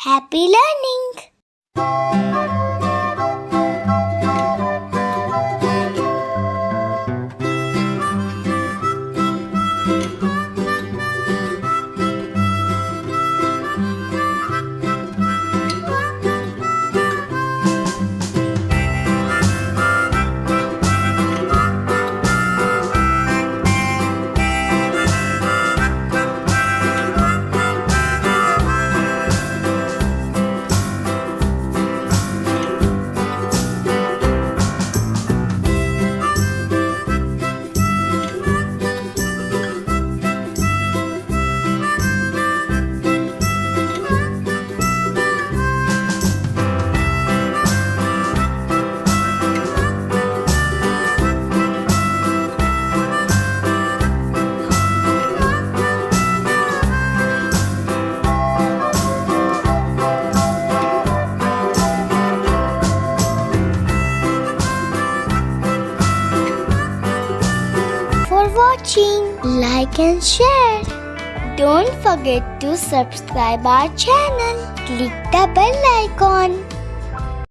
Happy learning! For watching, like and share. Don't forget to subscribe our channel. Click the bell icon.